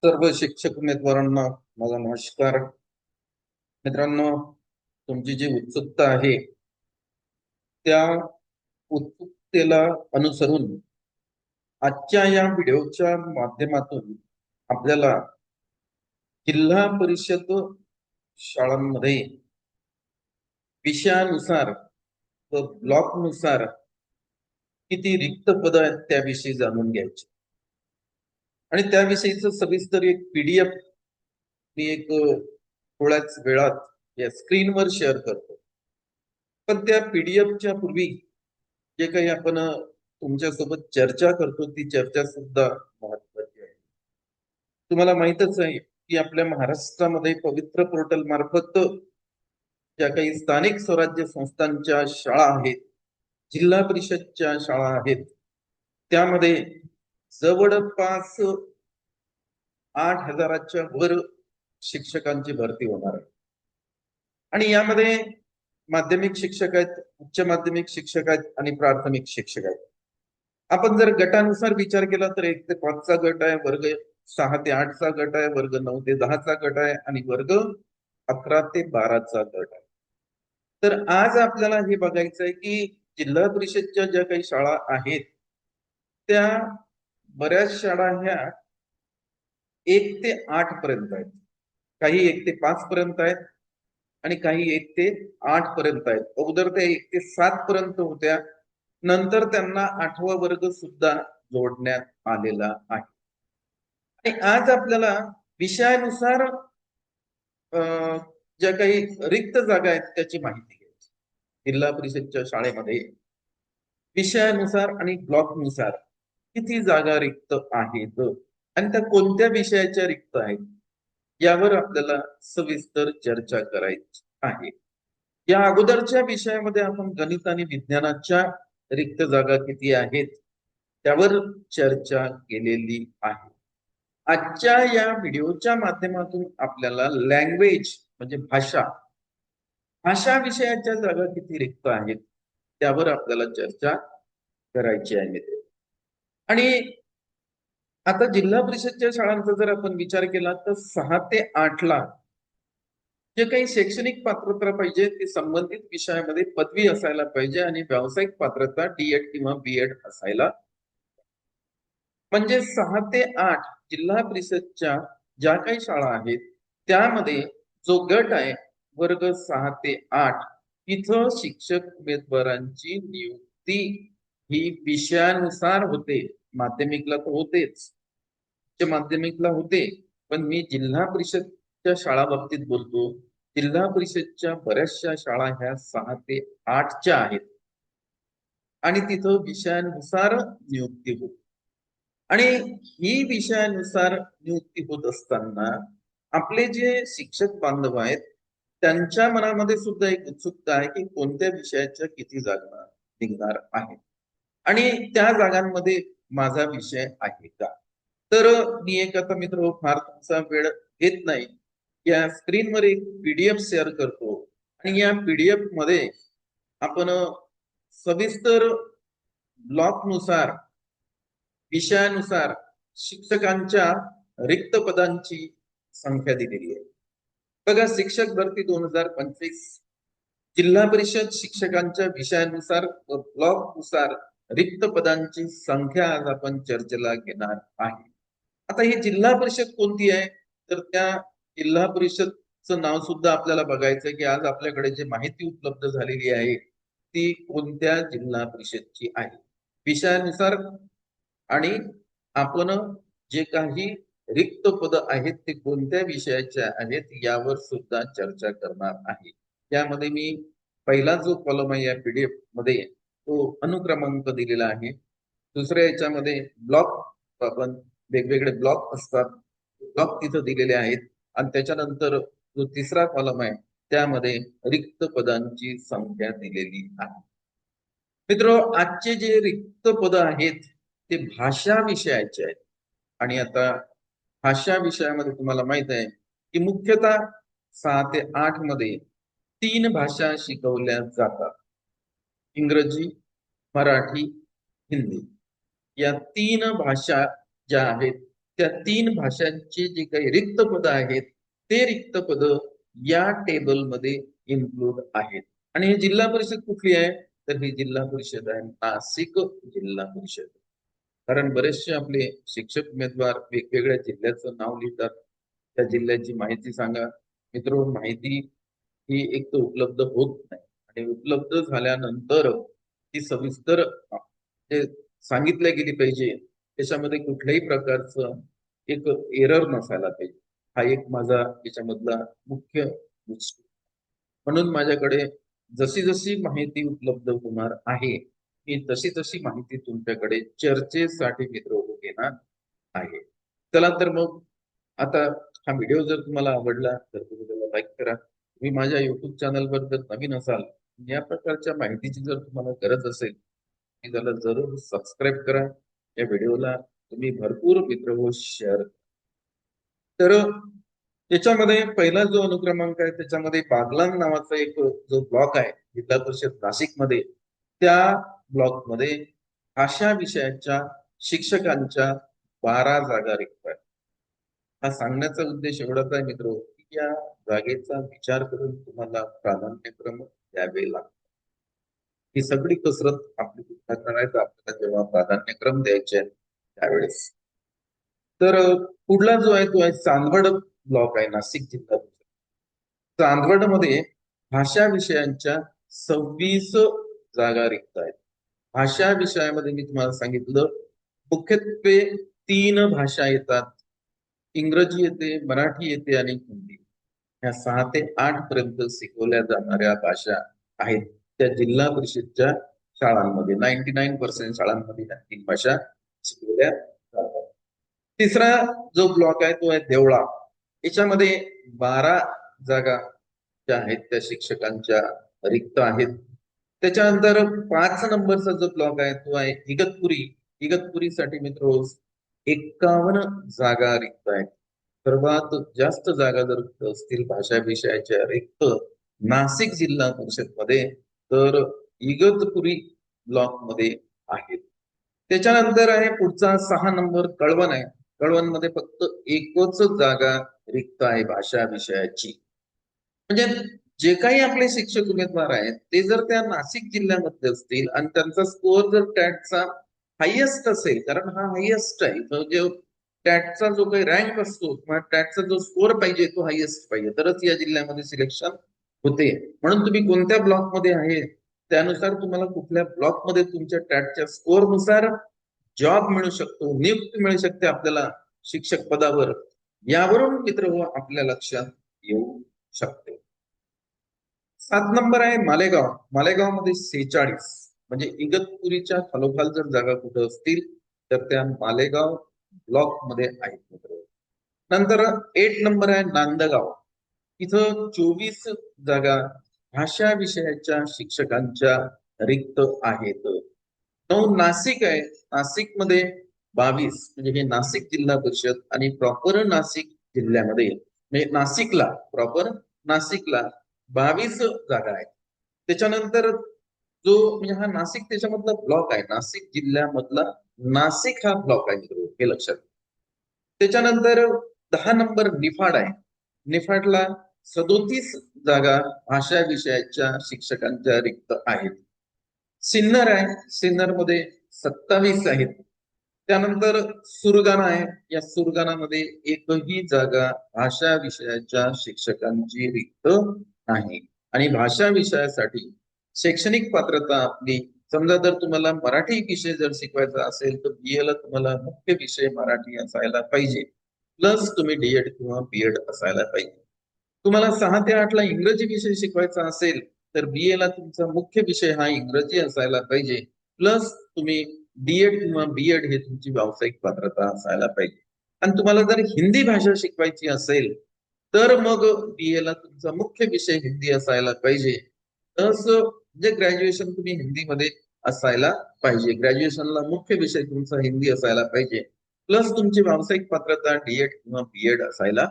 सर्व शिक्षक उमेदवारांना माझा नमस्कार. मित्रांनो, तुमची जी उत्सुकता आहे त्या उत्सुकतेला अनुसरून आजच्या या व्हिडिओच्या माध्यमातून आपल्याला जिल्हा परिषद शाळांमध्ये विषयानुसार व ब्लॉकनुसार किती रिक्त पद आहेत त्याविषयी जाणून घ्यायचे आणि त्याविषयीचं सविस्तर एक पीडीएफ मी थोड्याच वेळात या स्क्रीनवर शेअर करतो. पण त्या पीडीएफच्या पूर्वी जे काही आपण तुमच्यासोबत चर्चा करतो ती चर्चा सुद्धा महत्वाची आहे. तुम्हाला माहितच आहे की आपल्या महाराष्ट्रामध्ये पवित्र पोर्टल मार्फत ज्या काही स्थानिक स्वराज्य संस्थांच्या शाळा आहेत, जिल्हा परिषदच्या शाळा आहेत, त्यामध्ये जवळपास 8,000च्या वर शिक्षकांची भरती होणार आहे. आणि यामध्ये माध्यमिक शिक्षक आहेत, उच्च माध्यमिक शिक्षक आहेत आणि प्राथमिक शिक्षक आहेत. आपण जर गटानुसार विचार केला तर 1 ते 5 चा गट आहे, वर्ग 6 ते 8 चा गट आहे, वर्ग 9 ते 10 चा गट आहे आणि वर्ग 11 ते 12 चा गट आहे. तर आज आपल्याला हे बघायचं आहे की जिल्हा परिषदच्या ज्या काही शाळा आहेत त्या बऱ्याच शाळा ह्या 1 ते 8 पर्यंत आहेत, काही 1 ते 5 पर्यंत आहेत आणि काही 1 ते 8 पर्यंत आहेत. अगोदर त्या 1 ते 7 पर्यंत होत्या, नंतर त्यांना 8वा वर्ग सुद्धा जोडण्यात आलेला आहे. आणि आज आपल्याला विषयानुसार ज्या काही रिक्त जागा आहेत त्याची माहिती घ्यायची. जिल्हा परिषदच्या शाळेमध्ये विषयानुसार आणि ब्लॉकनुसार किती जागा रिक्त आहेत आणि त्या कोणत्या विषयाच्या रिक्त आहेत यावर आपल्याला सविस्तर चर्चा करायची आहे. या अगोदरच्या विषयामध्ये आपण गणित आणि विज्ञानाच्या रिक्त जागा किती आहेत त्यावर चर्चा केलेली आहे. आजच्या या व्हिडिओच्या माध्यमातून आपल्याला लँग्वेज म्हणजे भाषा भाषा विषयाच्या जागा किती रिक्त आहेत त्यावर आपल्याला चर्चा करायची आहे मित्र. आणि आता जिल्हा परिषदच्या शाळांचा जर आपण विचार केला तर 6 ते 8 ला जे काही शैक्षणिक पात्रता पाहिजे ती संबंधित विषयामध्ये पदवी असायला पाहिजे आणि व्यावसायिक पात्रता डीएड किंवा बीएड असायला. म्हणजे 6 ते 8 जिल्हा परिषदच्या ज्या काही शाळा आहेत त्यामध्ये जो गट आहे वर्ग 6 ते 8 तिथं शिक्षक उमेदवारांची नियुक्ती ही विषयानुसार होते. माध्यमिकला तर होतेच, उच्च माध्यमिकला होते, पण मी जिल्हा परिषदच्या शाळा बाबतीत बोलतो. जिल्हा परिषदच्या बऱ्याचशा शाळा ह्या 6 ते 8च्या आहेत आणि तिथं विषयानुसार नियुक्ती होते. आणि ही विषयानुसार नियुक्ती होत असताना आपले जे शिक्षक बांधव आहेत त्यांच्या मनामध्ये सुद्धा एक उत्सुकता आहे की कोणत्या विषयाच्या किती जागा निघणार आहेत आणि त्या जागांमध्ये माझा विषय आहे का. तर मी एक आता मित्र फार तुमचा वेळ घेत नाही, या स्क्रीनवर एक पीडीएफ शेअर करतो आणि या पीडीएफ मध्ये आपण सविस्तर ब्लॉकनुसार विषयानुसार शिक्षकांच्या रिक्त पदांची संख्या दिलेली आहे. बघा, शिक्षक भरती 2025 जिल्हा परिषद शिक्षकांच्या विषयानुसार व ब्लॉकनुसार रिक्त पदांची संख्या आज आपण चर्चेला घेणार आहे. आता ही जिल्हा परिषद कोणती आहे तर त्या जिल्हा परिषदचं नाव सुद्धा आपल्याला बघायचं की आज आपल्याकडे जी माहिती उपलब्ध झालेली आहे ती कोणत्या जिल्हा परिषदची आहे विषयानुसार. आणि आपण जे काही रिक्त पद आहेत ते कोणत्या विषयाचे आहेत यावर सुद्धा चर्चा करणार आहे. त्यामध्ये मी पहिला जो कॉलम आहे या पीडीएफ मध्ये तो अनुक्रमांक दिलेला आहे. दुसऱ्या याच्यामध्ये ब्लॉक, आपण वेगवेगळे ब्लॉक असतात, ब्लॉक तिथं दिलेले आहेत आणि त्याच्यानंतर जो तिसरा कॉलम आहे त्यामध्ये रिक्त पदांची संख्या दिलेली आहे. मित्र, आजचे जे रिक्त पद आहेत ते भाषा विषयाचे आहेत. आणि आता भाषा विषयामध्ये तुम्हाला माहित आहे की मुख्यतः 6 ते 8 मध्ये 3 भाषा शिकवल्या जातात. इंग्रजी, मराठी, हिंदी या 3 भाषा ज्या आहेत त्या 3 भाषांची जी काही रिक्त पद आहेत ते रिक्त पद या टेबलमध्ये इन्क्लूड आहेत. आणि ही जिल्हा परिषद कुठली आहे? तर ही जिल्हा परिषद आहे नाशिक जिल्हा परिषद. कारण बरेचसे आपले शिक्षक उमेदवार वेगवेगळ्या जिल्ह्याचं नाव लिहितात. त्या जिल्ह्याची माहिती सांगा. मित्र, माहिती ही एक तर उपलब्ध होत नाही आणि उपलब्ध झाल्यानंतर ती सविस्तर ते सांगितल्या गेली पाहिजे. त्याच्यामध्ये कुठल्याही प्रकारचं एक एरर नसायला पाहिजे. हा एक माझा याच्यामधला मुख्य गोष्ट. म्हणून माझ्याकडे जशी जशी माहिती उपलब्ध होणार आहे मी तशी तशी माहिती तुमच्याकडे चर्चेसाठी मित्र घेणार आहे. चला तर मग आता हा व्हिडिओ जर तुम्हाला आवडला तर तुम्ही त्याला लाईक करा. तुम्ही माझ्या युट्यूब चॅनलवर जर नवीन असाल, या प्रकारच्या माहितीची जर तुम्हाला गरज असेल, तुम्ही त्याला जरूर सबस्क्राईब करा. या व्हिडिओला तुम्ही भरपूर मित्र शेअर. तर त्याच्यामध्ये पहिला जो अनुक्रमांक आहे त्याच्यामध्ये बागलाण नावाचा एक जो ब्लॉक आहे जिल्हा परिषद नाशिकमध्ये, त्या ब्लॉकमध्ये भाषा विषयाच्या शिक्षकांच्या 12 जागा रिक्त आहेत. हा सांगण्याचा उद्देश एवढाच आहे मित्र की या जागेचा विचार करून तुम्हाला प्राधान्यक्रम द्यावे लागतात. ही सगळी कसरत आपली करायचं आपल्याला जेव्हा प्राधान्यक्रम द्यायचे आहेत त्यावेळेस. तर पुढला जो आहे तो आहे चांदवड ब्लॉक आहे नाशिक जिल्हा. चांदवड मध्ये भाषा विषयांच्या 26 जागा रिक्त आहेत. भाषा विषयामध्ये मी तुम्हाला सांगितलं मुख्यत्वे 3 भाषा येतात. इंग्रजी येते, मराठी येते आणि हिंदी. या 6 ते 8 पर्यंत शिकवल्या जाणाऱ्या भाषा आहेत त्या जिल्हा परिषदच्या शाळांमध्ये. 99% शाळांमध्ये या 3 भाषा शिकवल्या जातात. तिसरा जो ब्लॉक आहे तो आहे देवळा. याच्यामध्ये 12 जागा ज्या आहेत त्या शिक्षकांच्या रिक्त आहेत. त्याच्यानंतर 5 नंबरचा जो ब्लॉक आहे तो आहे इगतपुरी. इगतपुरीसाठी मित्र 51 जागा रिक्त आहेत. सर्वात जास्त जागा जर असतील भाषा विषयाच्या रिक्त नाशिक जिल्हा परिषद मध्ये तर इगतपुरी ब्लॉक मध्ये आहेत. त्याच्यानंतर आहे पुढचा 6 नंबर कळवण आहे. कळवण मध्ये फक्त एकच जागा रिक्त आहे भाषा विषयाची. म्हणजे जे काही आपले शिक्षक उमेदवार आहेत ते जर त्या नाशिक जिल्ह्यामध्ये असतील आणि त्यांचा स्कोअर जर टॅटचा हायएस्ट असेल, कारण हा हायएस्ट आहे, तो जो टॅटचा जो काही रँक असतो किंवा टॅटचा जो स्कोअर पाहिजे तो हायएस्ट पाहिजे तरच या जिल्ह्यामध्ये सिलेक्शन होते. म्हणून तुम्ही कोणत्या ब्लॉक मध्ये आहे त्यानुसार तुम्हाला कुठल्या ब्लॉक मध्ये तुमच्या टॅटच्या स्कोअर नुसार जॉब मिळू शकतो, नियुक्ती मिळू शकते आपल्याला शिक्षक पदावर. यावरून मित्र आपल्या लक्षात येऊ शकते. 7 नंबर आहे मालेगाव. मालेगाव मध्ये 46. म्हणजे इगतपुरीच्या खालोखाल जर जागा कुठं असतील तर त्या मालेगाव ब्लॉक मध्ये आहेत मित्र. नंतर 8 नंबर आहे नांदगाव. इथं 24 जागा भाषा विषयाच्या शिक्षकांच्या रिक्त आहेत. 9 नाशिक आहे. नाशिक मध्ये 22. म्हणजे हे नाशिक जिल्हा परिषद आणि प्रॉपर नाशिक जिल्ह्यामध्ये म्हणजे नाशिकला प्रॉपर नाशिकला 22 जागा आहेत. त्याच्यानंतर जो म्हणजे हा नाशिक त्याच्यामधला ब्लॉक आहे, नाशिक जिल्ह्यामधला नाशिक हा ब्लॉक आहे मित्र, हे लक्षात. त्याच्यानंतर 10 नंबर निफाड आहे. निफाडला 37 जागा भाषा विषयाच्या शिक्षकांच्या रिक्त आहेत. सिन्नर आहे. सिन्नर मध्ये 27 आहेत. त्यानंतर सुरगाणा आहे. या सुरगाणामध्ये एकही जागा भाषा विषयाच्या शिक्षकांची रिक्त नाही. आणि भाषा विषयासाठी शैक्षणिक पात्रता आपली, समजा जर तुम्हाला मराठी विषय जर शिकवायचा असेल तर बीए ला तुम्हाला मुख्य विषय मराठी असायला पाहिजे, प्लस तुम्ही डीएड किंवा बीएड असायला पाहिजे. तुम्हाला 6 ते 8 ला इंग्रजी विषय शिकवायचा असेल तर बीए ला तुमचा मुख्य विषय हा इंग्रजी असायला पाहिजे, प्लस तुम्ही डीएड किंवा बीएड हे तुमची व्यावसायिक पात्रता असायला पाहिजे. आणि तुम्हाला जर हिंदी भाषा शिकवायची असेल तर मग बीए ला तुमचा मुख्य विषय हिंदी असायला पाहिजे. तसं म्हणजे ग्रॅज्युएशन तुम्ही हिंदीमध्ये असायला पाहिजे. ग्रॅज्युएशनला मुख्य विषय तुमचा हिंदी असायला पाहिजे, प्लस तुमची व्यावसायिक पात्रता डीएड किंवा बीएड असायला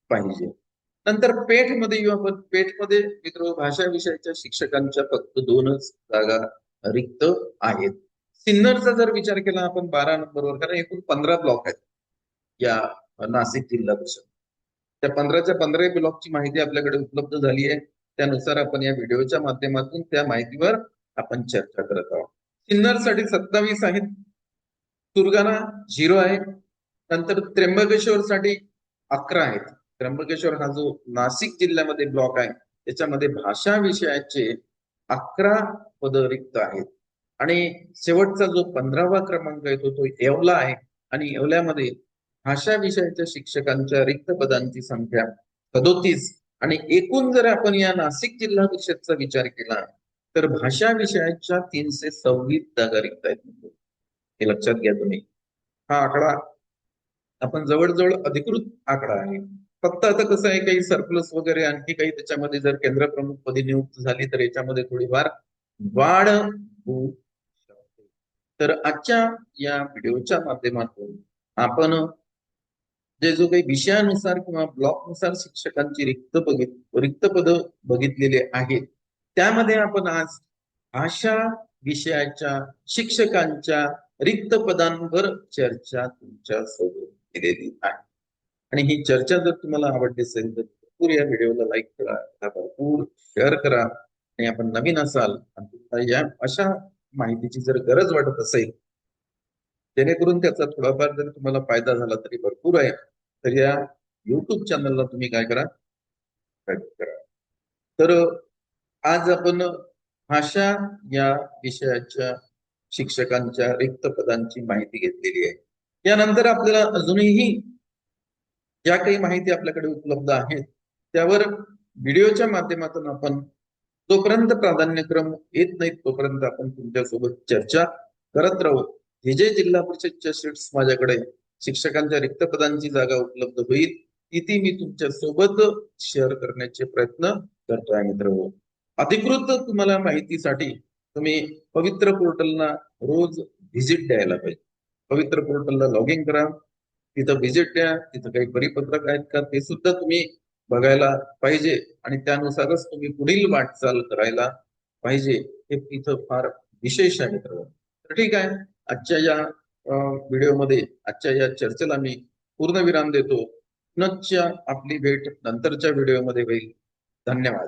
पाहिजे. नंतर पेठमध्ये येऊ आपण. पेठमध्ये मित्र भाषा विषयाच्या शिक्षकांच्या फक्त 2च जागा रिक्त आहेत. सिन्नरचा जर विचार केला आपण 12 नंबरवर, कारण एकूण 15 ब्लॉक आहेत. या नाशिक जिल्हा परिषद. त्या 15च्या 15 ब्लॉकची माहिती आपल्याकडे उपलब्ध झाली आहे. त्यानुसार आपण या व्हिडिओच्या माध्यमातून त्या माहितीवर आपण चर्चा करत आहोत. सिन्नरसाठी 27 आहेत, सुरगाणा 0 आहे, नंतर त्र्यंबकेश्वरसाठी 11 आहेत. त्र्यंबकेश्वर हा जो नाशिक जिल्ह्यामध्ये ब्लॉक आहे त्याच्यामध्ये भाषा विषयाचे 11 पद रिक्त आहेत. आणि शेवटचा जो 15वा क्रमांक येतो तो येवला आहे आणि येवल्यामध्ये भाषा विषयाच्या शिक्षकांच्या रिक्त पदांची संख्या 37. आणि एकूण जर आपण या नाशिक जिल्हा परिषदचा विचार केला तर भाषा विषयाच्या 326 जागा रिक्त आहेत. हे लक्षात घ्या तुम्ही. हा आकडा आपण जवळजवळ अधिकृत आकडा आहे. फक्त आता कसं आहे, काही सरप्लस वगैरे आणखी काही त्याच्यामध्ये जर केंद्र प्रमुख पदी नियुक्त झाली तर याच्यामध्ये थोडीफार वाढ होऊ शकते. तर आजच्या या व्हिडिओच्या माध्यमातून आपण जे जो काही विषयानुसार किंवा ब्लॉकनुसार शिक्षकांची रिक्त पद बघितलेले आहेत त्यामध्ये आपण आज भाषा विषयाच्या शिक्षकांच्या रिक्त पदांवर चर्चा तुमच्या सोबत केलेली आहे. आणि ही चर्चा जर तुम्हाला आवडली असेल तर भरपूर या व्हिडिओला लाईक करा, भरपूर शेअर करा. आणि आपण नवीन असाल आणि या अशा माहितीची जर गरज वाटत असेल जेणेकरून त्याचा थोडाफार जर तुम्हाला फायदा झाला तरी भरपूर आहे, तर या युट्यूब चॅनलला तुम्ही काय करा, करा. तर आज आपण भाषा या विषयाच्या शिक्षकांच्या रिक्त पदांची माहिती घेतलेली आहे. यानंतर आपल्याला अजूनही ज्या काही माहिती आपल्याकडे उपलब्ध आहेत त्यावर व्हिडिओच्या माध्यमातून आपण जोपर्यंत प्राधान्यक्रम येत नाहीत तोपर्यंत आपण तुमच्यासोबत चर्चा करत राहू. हे जे जिल्हा परिषदच्या सीट्स माझ्याकडे शिक्षकांच्या रिक्त पदांची जागा उपलब्ध होईल ती मी तुमच्या सोबत शेअर करण्याचे प्रयत्न करतोय मित्र. अधिकृत तुम्हाला माहितीसाठी तुम्ही पवित्र पोर्टलला रोज व्हिजिट द्यायला पाहिजे. पवित्र पोर्टलला लॉग इन करा, तिथं व्हिजिट द्या, तिथं काही परिपत्रक आहेत का ते सुद्धा तुम्ही बघायला पाहिजे आणि त्यानुसारच तुम्ही पुढील वाटचाल करायला पाहिजे. हे तिथं फार विशेष आहे मित्र. तर ठीक आहे, आजच्या या व्हिडिओमध्ये आजच्या या चर्चेला मी पूर्ण विराम देतो. पुनश्च आपली भेट नंतरच्या व्हिडिओमध्ये होईल. धन्यवाद.